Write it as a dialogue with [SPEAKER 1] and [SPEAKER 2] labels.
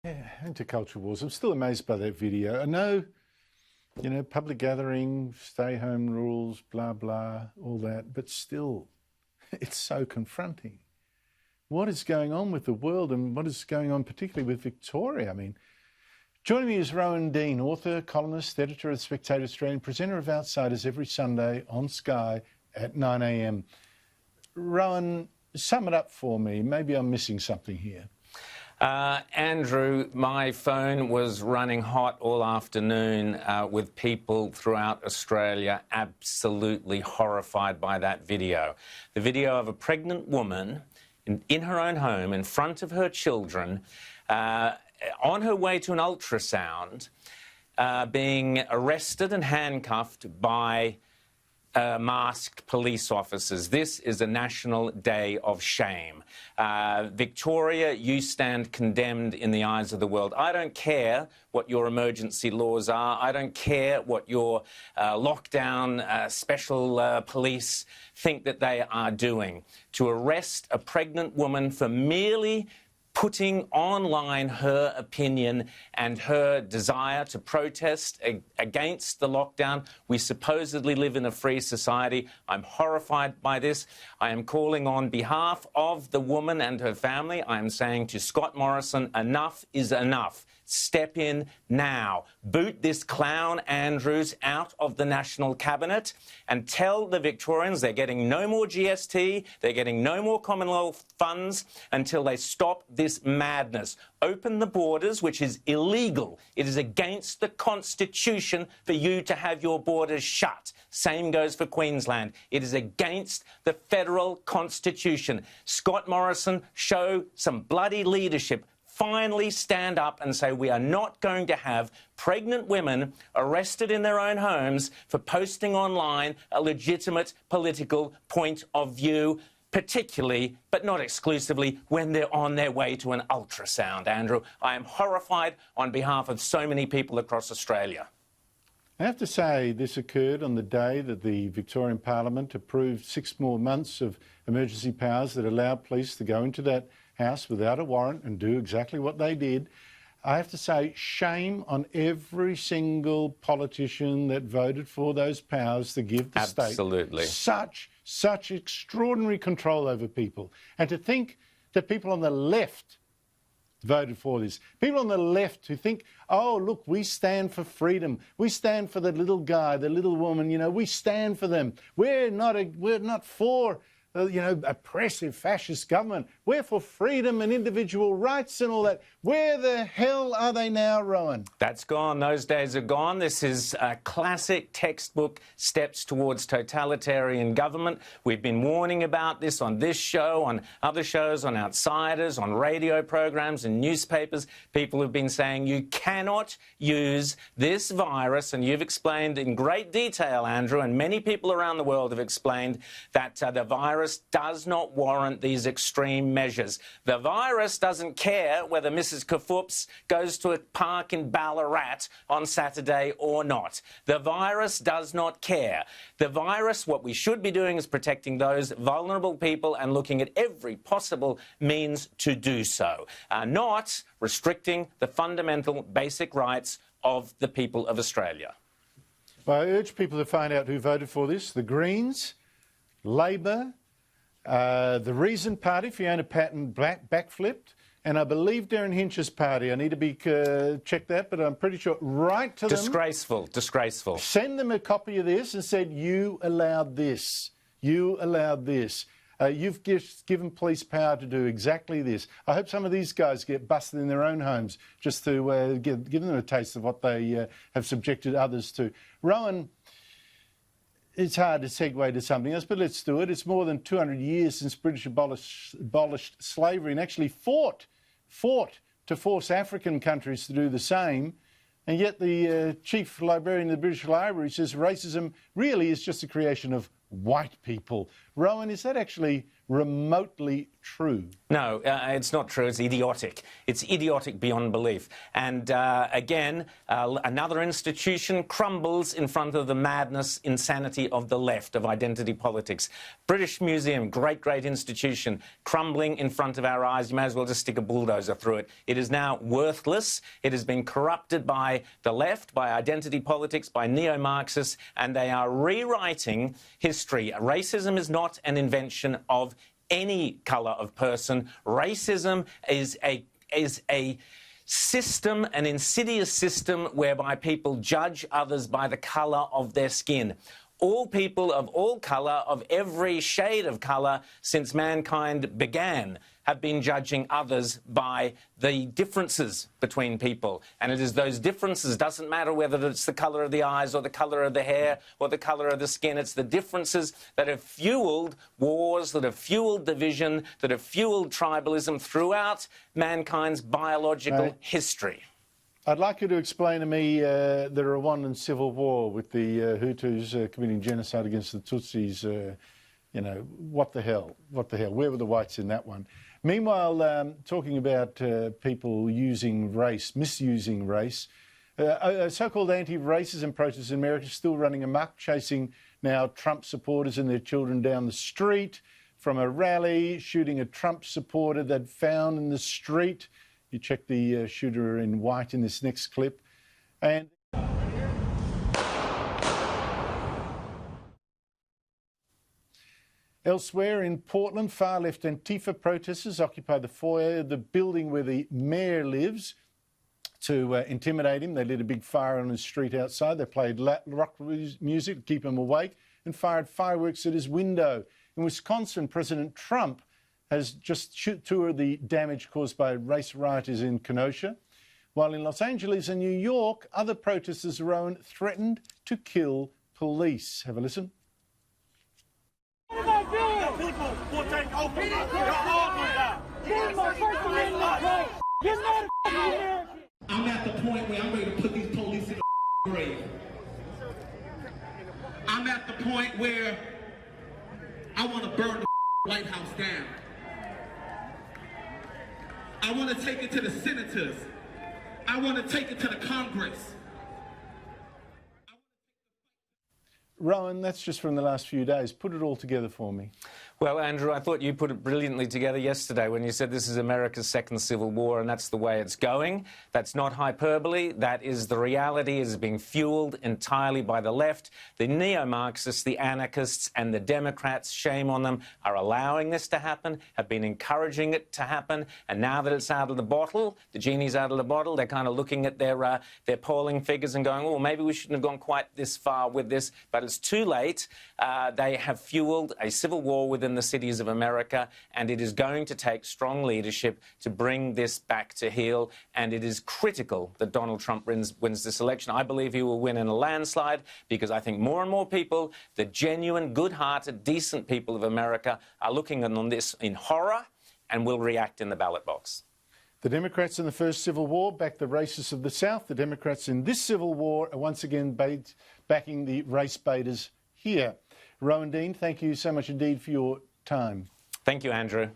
[SPEAKER 1] Yeah, intercultural wars. I'm still amazed by that video. I know, public gathering, stay home rules, blah, blah, all that, but still, it's so confronting. What is going on with the world and what is going on particularly with Victoria? I mean, joining me is Rowan Dean, author, columnist, editor of The Spectator Australian, presenter of Outsiders every Sunday on Sky at 9 a.m. Rowan, sum it up for me. Maybe I'm missing something here.
[SPEAKER 2] Andrew, my phone was running hot all afternoon with people throughout Australia absolutely horrified by that video. The video of a pregnant woman in her own home, in front of her children, on her way to an ultrasound, being arrested and handcuffed by masked police officers. This is a national day of shame. Victoria, you stand condemned in the eyes of the world. I don't care what your emergency laws are. I don't care what your lockdown special police think that they are doing. To arrest a pregnant woman for merely putting online her opinion and her desire to protest against the lockdown. We supposedly live in a free society. I'm horrified by this. I am calling on behalf of the woman and her family. I am saying to Scott Morrison, enough is enough. Step in now. Boot this clown Andrews out of the National Cabinet and tell the Victorians they're getting no more GST, they're getting no more Commonwealth funds until they stop this madness. Open the borders, which is illegal. It is against the Constitution for you to have your borders shut. Same goes for Queensland. It is against the federal Constitution. Scott Morrison, show some bloody leadership. Finally stand up and say we are not going to have pregnant women arrested in their own homes for posting online a legitimate political point of view, particularly, but not exclusively, when they're on their way to an ultrasound, Andrew. I am horrified on behalf of so many people across Australia.
[SPEAKER 1] I have to say this occurred on the day that the Victorian Parliament approved 6 more months of emergency powers that allow police to go into that house without a warrant and do exactly what they did. I have to say, shame on every single politician that voted for those powers to give the state such extraordinary control over people. And to think that people on the left voted for this. People on the left who think, oh, look, we stand for freedom. We stand for the little guy, the little woman, we stand for them. We're not for oppressive fascist government. We're for freedom and individual rights and all that. Where the hell are they now, Rowan?
[SPEAKER 2] That's gone. Those days are gone. This is a classic textbook steps towards totalitarian government. We've been warning about this on this show, on other shows, on Outsiders, on radio programs and newspapers. People have been saying you cannot use this virus, and you've explained in great detail, Andrew, and many people around the world have explained that the virus does not warrant these extreme measures. The virus doesn't care whether Mrs. Kafoops goes to a park in Ballarat on Saturday or not. The virus does not care. The virus, what we should be doing is protecting those vulnerable people and looking at every possible means to do so, not restricting the fundamental basic rights of the people of Australia.
[SPEAKER 1] Well, I urge people to find out who voted for this. The Greens, Labor, the Reason Party, Fiona Patten backflipped, and I believe Darren Hinch's party. I need to be check that, but I'm pretty sure. Write to them.
[SPEAKER 2] Disgraceful.
[SPEAKER 1] Send them a copy of this and said, you allowed this. You allowed this. You've given police power to do exactly this. I hope some of these guys get busted in their own homes just to give them a taste of what they have subjected others to. Rowan, it's hard to segue to something else, but let's do it. It's more than 200 years since British abolished slavery and actually fought to force African countries to do the same. And yet the chief librarian of the British Library says racism really is just a creation of white people. Rowan, is that actually remotely true?
[SPEAKER 2] No, it's not true. It's idiotic. It's idiotic beyond belief. And again, another institution crumbles in front of the madness, insanity of the left, of identity politics. British Museum, great, great institution, crumbling in front of our eyes. You may as well just stick a bulldozer through it. It is now worthless. It has been corrupted by the left, by identity politics, by neo-Marxists, and they are rewriting history. Racism is not an invention of any colour of person. Racism is a system, an insidious system whereby people judge others by the colour of their skin. All people of all colour, of every shade of colour since mankind began, have been judging others by the differences between people. And it is those differences, doesn't matter whether it's the colour of the eyes or the colour of the hair or the colour of the skin, it's the differences that have fuelled wars, that have fuelled division, that have fuelled tribalism throughout mankind's biological history.
[SPEAKER 1] I'd like you to explain to me the Rwandan civil war with the Hutus committing genocide against the Tutsis. You know, what the hell? What the hell? Where were the whites in that one? Meanwhile, talking about people using race, misusing race, so-called anti-racism protests in America still running amok, chasing now Trump supporters and their children down the street from a rally, shooting a Trump supporter they'd found in the street. You check the shooter in white in this next clip. And elsewhere in Portland, far-left Antifa protesters occupied the foyer of the building where the mayor lives to intimidate him. They lit a big fire on the street outside. They played rock music to keep him awake and fired fireworks at his window. In Wisconsin, President Trump has just toured the damage caused by race rioters in Kenosha, while in Los Angeles and New York, other protesters, Rowan, threatened to kill police. Have a listen.
[SPEAKER 3] People will take over.
[SPEAKER 4] I'm at the point where I'm ready to put these police in the grave. I'm at the point where I want to burn the White House down. I want to take it to the senators. I want to take it to the Congress.
[SPEAKER 1] Rowan, that's just from the last few days. Put it all together for me.
[SPEAKER 2] Well, Andrew, I thought you put it brilliantly together yesterday when you said this is America's second civil war and that's the way it's going. That's not hyperbole. That is the reality. It is being fuelled entirely by the left. The neo-Marxists, the anarchists and the Democrats, shame on them, are allowing this to happen, have been encouraging it to happen. And now that it's out of the bottle, the genie's out of the bottle, they're kind of looking at their polling figures and going, oh, maybe we shouldn't have gone quite this far with this, but it's too late. They have fuelled a civil war within the cities of America, and it is going to take strong leadership to bring this back to heel, and it is critical that Donald Trump wins this election. I believe he will win in a landslide because I think more and more people, the genuine, good-hearted, decent people of America, are looking on this in horror and will react in the ballot box.
[SPEAKER 1] The Democrats in the first Civil War backed the racists of the South. The Democrats in this Civil War are once again backing the race baiters here. Rowan Dean, thank you so much indeed for your time.
[SPEAKER 2] Thank you, Andrew.